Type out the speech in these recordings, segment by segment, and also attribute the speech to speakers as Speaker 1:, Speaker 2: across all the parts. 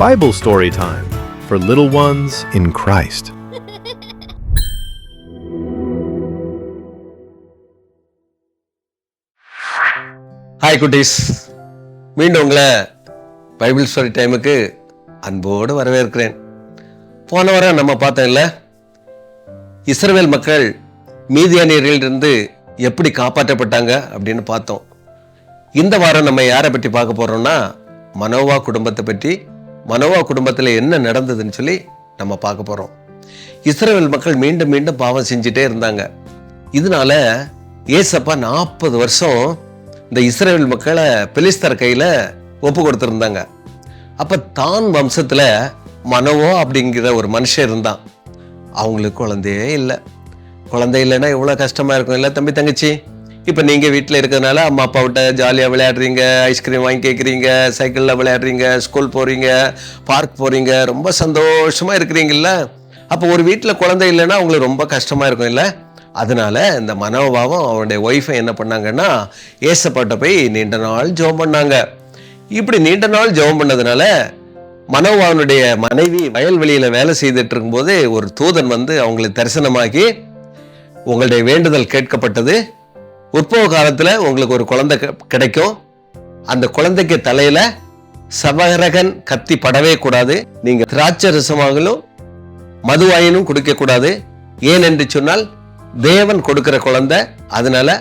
Speaker 1: Bible Story Time for little ones in Christ.
Speaker 2: Hi குட்டீஸ், மீண்டும் உங்களை பைபிள் ஸ்டோரி டைமுக்கு அன்போடு வரவேற்கிறேன். போன வாரம் நம்ம பார்த்தோம்ல, இஸ்ரவேல் மக்கள் மீதியானியர்களிலிருந்து எப்படி காப்பாற்றப்பட்டாங்க அப்படின்னு பார்த்தோம். இந்த வாரம் நம்ம யாரை பற்றி பார்க்க போறோம்னா, மனோவா குடும்பத்தை பற்றி, மனோவா குடும்பத்தில் என்ன நடந்ததுன்னு சொல்லி நம்ம பார்க்க போறோம். இஸ்ரவேல் மக்கள் மீண்டும் மீண்டும் பாவம் செஞ்சுட்டே இருந்தாங்க. இதனால ஏசப்பா 40 வருஷம் இந்த இஸ்ரவேல் மக்களை பெலிஸ்தர் கையில ஒப்பு கொடுத்திருந்தாங்க. அப்ப தான் வம்சத்துல மனோவா அப்படிங்கிற ஒரு மனுஷன் இருந்தான். அவங்களுக்கு குழந்தையே இல்லை. குழந்தை இல்லைன்னா எவ்வளவு கஷ்டமா இருக்கும் இல்லை தம்பி தங்கச்சி? இப்போ நீங்கள் வீட்டில் இருக்கிறதுனால அம்மா அப்பா விட்ட ஜாலியாக விளையாடுறீங்க, ஐஸ்கிரீம் வாங்கி கேட்குறீங்க, சைக்கிளில் விளையாடுறீங்க, ஸ்கூல் போகிறீங்க, பார்க் போகிறீங்க, ரொம்ப சந்தோஷமாக இருக்கிறீங்கல்ல. அப்போ ஒரு வீட்டில் குழந்தை இல்லைன்னா அவங்களுக்கு ரொம்ப கஷ்டமாக இருக்கும் இல்லை? அதனால இந்த மனோவாவும் அவனுடைய ஒய்ஃபை என்ன பண்ணாங்கன்னா, ஏசப்பாட்ட போய் நீண்ட நாள் ஜெபம் பண்ணாங்க. இப்படி நீண்ட நாள் ஜெபம் பண்ணதுனால மனோவாவுடைய மனைவி வயல்வெளியில் வேலை செய்துட்டு இருக்கும்போது ஒரு தூதன் வந்து அவங்களுக்கு தரிசனமாகி, உங்களுடைய வேண்டுதல் கேட்கப்பட்டது, உற்பவ காலத்துல உங்களுக்கு ஒரு குழந்தை கிடைக்கும், அந்த குழந்தைக்கு தலையில சவரகன் கத்தி படவே கூடாது, நீங்க திராட்சை ரசமாகலும் மதுவாயினும் குடிக்க கூடாது, ஏனென்று சொன்னால் தேவன் கொடுக்கிற குழந்தை, அதனால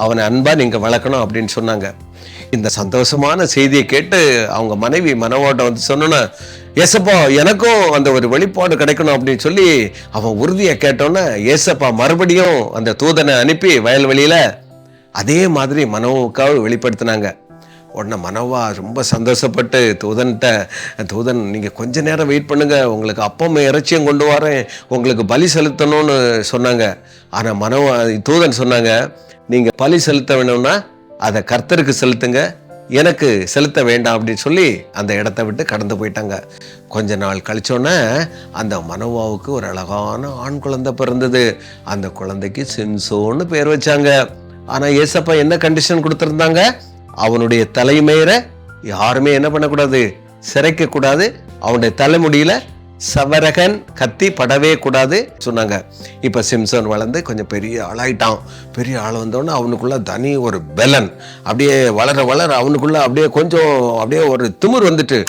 Speaker 2: அவனை அன்பா நீங்க வளர்க்கணும் அப்படின்னு சொன்னாங்க. இந்த சந்தோஷமான செய்தியை கேட்டு அவங்க மனைவி மனோவாட்ட வந்து சொன்னோன்னா, ஏசப்பா எனக்கும் அந்த ஒரு வெளிப்பாடு கிடைக்கணும் அப்படின்னு சொல்லி அவன் உறுதியை கேட்டோன்னே ஏசப்பா மறுபடியும் அந்த தூதனை அனுப்பி வயல்வெளியில அதே மாதிரி மனோவுக்காக வெளிப்படுத்தினாங்க. உடனே மனோவா ரொம்ப சந்தோஷப்பட்டு தூதன் நீங்கள் கொஞ்ச நேரம் வெயிட் பண்ணுங்க, உங்களுக்கு அப்பம் இறைச்சியும் கொண்டு வரேன், உங்களுக்கு பலி செலுத்தணும்னு சொன்னாங்க. ஆனால் மனோவா தூதன் சொன்னாங்க, நீங்கள் பலி செலுத்த வேணும்னா அதை கர்த்தருக்கு செலுத்துங்க, எனக்கு செலுத்த வேண்டாம் அப்படின்னு சொல்லி அந்த இடத்த விட்டு கடந்து போயிட்டாங்க. கொஞ்ச நாள் கழிச்சோன்னே அந்த மனோவாவுக்கு ஒரு அழகான ஆண் குழந்தை பிறந்தது. அந்த குழந்தைக்கு சிம்சோன்னு பேர் வச்சாங்க. ஆனா ஏசப்பா என்ன கண்டிஷன் கொடுத்திருந்தாங்க? அவனுடைய தலைமையில யாருமே என்ன பண்ணக்கூடாது, சிரைக்க கூடாது, அவனுடைய தலைமுடியில சவரகன் கத்தி படவே கூடாது சொன்னாங்க. இப்ப சிம்சன் வளர்ந்து கொஞ்சம் பெரிய ஆளாயிட்டான். பெரிய ஆள் வந்தோடனே அவனுக்குள்ள தனி ஒரு பெலன் அப்படியே வளர வளர அவனுக்குள்ள அப்படியே ஒரு திமிர் வந்துட்டு,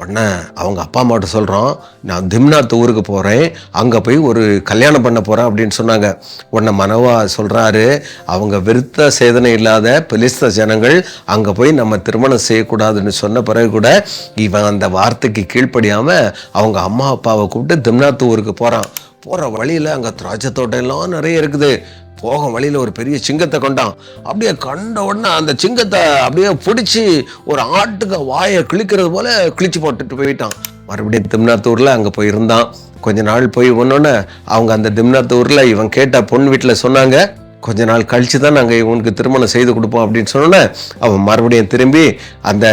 Speaker 2: உடனே அவங்க அப்பா அம்மாட்ட சொல்கிறான், நான் திம்னாத் ஊருக்கு போகிறேன், அங்கே போய் ஒரு கல்யாணம் பண்ண போகிறேன் அப்படின்னு சொன்னாங்க. உடனே மனோவா சொல்கிறாரு, அவங்க விருத்த சேதனை இல்லாத பெலிஸ்த ஜனங்கள் அங்கே போய் நம்ம திருமணம் செய்யக்கூடாதுன்னு சொன்ன பிறகு கூட இவன் அந்த வார்த்தைக்கு கீழ்ப்படியாமல் அவங்க அம்மா அப்பாவை கூப்பிட்டு திம்னாத் ஊருக்கு போகிறான். போகிற வழியில் அங்கே திராட்சை தோட்டம் எல்லாம் நிறைய இருக்குது. போக வழியில் ஒரு பெரிய சிங்கத்தை கொண்டான். அப்படியே கண்ட உடனே அந்த சிங்கத்தை அப்படியே பிடிச்சி ஒரு ஆட்டுக்கு வாயை கிழிக்கிறது போல கிழிச்சு போட்டுட்டு போயிட்டான். மறுபடியும் திம்னாத்தூரில் அங்கே போயிருந்தான். கொஞ்ச நாள் போய் ஒன்னொன்னே அவங்க அந்த திம்னாத்தூரில் இவன் கேட்ட பொண்ணு வீட்டில் சொன்னாங்க, கொஞ்ச நாள் கழிச்சு தான் நாங்கள் இவனுக்கு திருமணம் செய்து கொடுப்போம் அப்படின்னு சொன்னோன்னே அவன் மறுபடியும் திரும்பி அந்த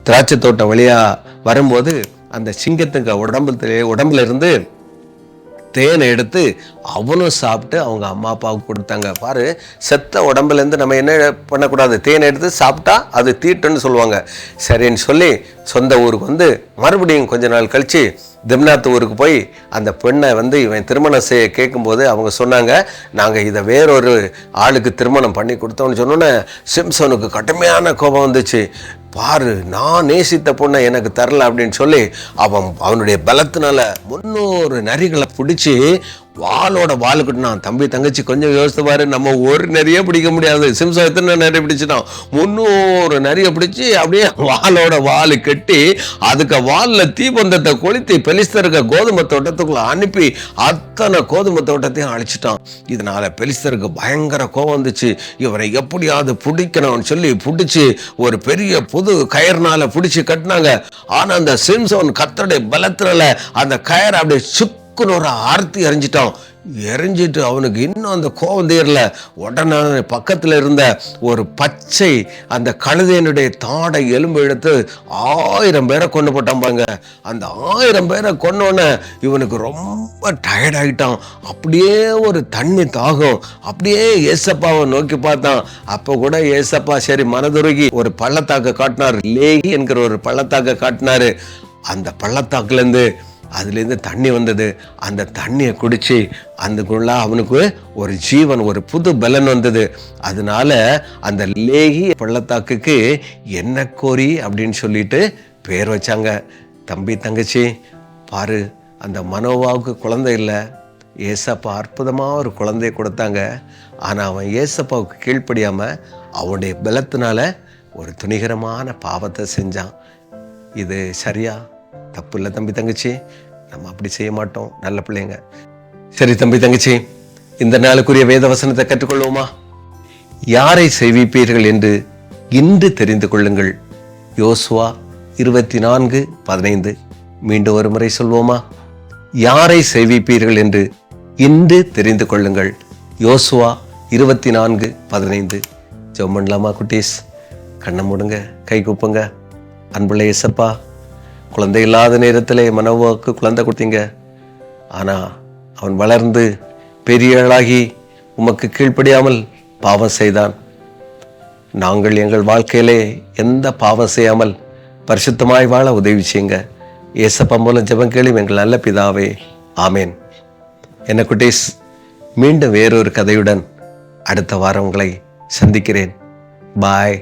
Speaker 2: திராட்சை தோட்டம் வழியாக வரும்போது அந்த சிங்கத்துக்கு உடம்புல இருந்து தேனை எடுத்து அவனும் சாப்பிட்டு அவங்க அம்மா அப்பாவுக்கு கொடுத்தாங்க. பாரு, செத்த உடம்புலேருந்து நம்ம என்ன பண்ணக்கூடாது, தேனை எடுத்து சாப்பிட்டா அது தீட்டுன்னு சொல்லுவாங்க. சரின்னு சொல்லி சொந்த ஊருக்கு வந்து மறுபடியும் கொஞ்ச நாள் கழிச்சு திம்னாத் ஊருக்கு போய் அந்த பெண்ணை வந்து இவன் திருமணம் செய்ய கேட்கும்போது அவங்க சொன்னாங்க, நாங்கள் இதை வேறொரு ஆளுக்கு திருமணம் பண்ணி கொடுத்தோம்னு சொன்னோன்னே சிம்சனுக்கு கடுமையான கோபம் வந்துச்சு. பாரு, நான் நேசித்த பொண்ணை எனக்கு தரல அப்படின்னு சொல்லி அவனுடைய பலத்தினால 300 நரிகளை பிடிச்சி வாளோட வாளுக்கிட்டான். தம்பி தங்கச்சி கொஞ்சம் யோசித்து பாரு, நம்ம ஒரு நரியே பிடிக்க முடியாது. சிம்சன் எத்தனை நரி பிடிச்சிட்டான்? 300 நரியை பிடிச்சி அப்படியே வாளோட வாளு கட்டி அதுக்கு வாலில் தீபந்தத்தை கொளுத்தி பெலிஸ்தருக்கு கோதுமை தோட்டத்துக்குள்ள அனுப்பி அத்தனை கோதுமை தோட்டத்தையும் அழிச்சிட்டான். இதனால பெலிஸ்தருக்கு பயங்கர கோபம் வந்துச்சு. இவரை எப்படியாவது பிடிக்கணும்னு சொல்லி பிடிச்சி ஒரு பெரிய புது கயர்னால பிடிச்சி கட்டினாங்க. ஆனா அந்த சிம்சன் கர்த்தருடைய பலத்தினால அந்த கயரை அப்படியே சுக்குன்னு ஒரு ஆர்த்தி எரிஞ்சிட்டு அவனுக்கு இன்னும் அந்த கோபம் தீரல. உடனே பக்கத்தில் இருந்த ஒரு பச்சை அந்த கழுதையினுடைய தாடை எலும்பு எடுத்து 1000 பேரை கொண்டு போட்டான் பாங்க. அந்த 1000 பேரை கொன்னோடனே இவனுக்கு ரொம்ப டயர்ட் ஆகிட்டான். அப்படியே ஒரு தண்ணி தாகம். அப்படியே ஏசப்பாவை நோக்கி பார்த்தான். அப்போ கூட ஏசப்பா சரி மனதுருகி ஒரு பள்ளத்தாக்க காட்டினார். லேகி என்கிற ஒரு பள்ளத்தாக்க காட்டினாரு. அந்த பள்ளத்தாக்குலேருந்து அதுலேருந்து தண்ணி வந்தது. அந்த தண்ணியை குடித்து அதுக்குள்ள அவனுக்கு ஒரு ஜீவன், ஒரு புது பலன் வந்தது. அதனால அந்த லேகி பள்ளத்தாக்குக்கு எண்ணக்கோரி அப்படின்னு சொல்லிட்டு பேர் வச்சாங்க. தம்பி தங்கச்சி பாரு, அந்த மனோவாவுக்கு குழந்தை இல்லை, ஏசப்பா அற்புதமாக ஒரு குழந்தைய கொடுத்தாங்க. ஆனால் அவன் ஏசப்பாவுக்கு கீழ்ப்படியாமல் அவனுடைய பலத்தினால ஒரு துணிகரமான பாவத்தை செஞ்சான். இது சரியா? தப்பு இல்லை தம்பி தங்கச்சி, நம்ம அப்படி செய்ய மாட்டோம், நல்ல பிள்ளைங்க. சரி தம்பி தங்கச்சி, இந்த நாளுக்குரிய வேத வசனத்தை கற்றுக்கொள்வோமா? யாரை சேவிப்பீர்கள் என்று இன்று தெரிந்து கொள்ளுங்கள். யோசுவா 24:15. மீண்டும் ஒரு முறை சொல்வோமா? யாரை சேவிப்பீர்கள் என்று இன்று தெரிந்து கொள்ளுங்கள். யோசுவா 24:15. ஜெபம் பண்ணலாமா குட்டீஸ்? கண்ணை மூடுங்க, கை கூப்புங்க. அன்புள்ள இயேசப்பா, குழந்தை இல்லாத நேரத்தில் மனோவாவுக்கு குழந்தை கொடுத்தீங்க. ஆனால் அவன் வளர்ந்து பெரியவளாகி உமக்கு கீழ்ப்படியாமல் பாவம் செய்தான். நாங்கள் எங்கள் வாழ்க்கையிலே எந்த பாவம் செய்யாமல் பரிசுத்தமாய் வாழ உதவி செய்யுங்க. ஏசப்பா மூலம் ஜெபம் கேளும் எங்கள் நல்ல பிதாவே, ஆமேன். என்ன குட்டீஸ், மீண்டும் வேறொரு கதையுடன் அடுத்த வாரம் உங்களை சந்திக்கிறேன். பாய்.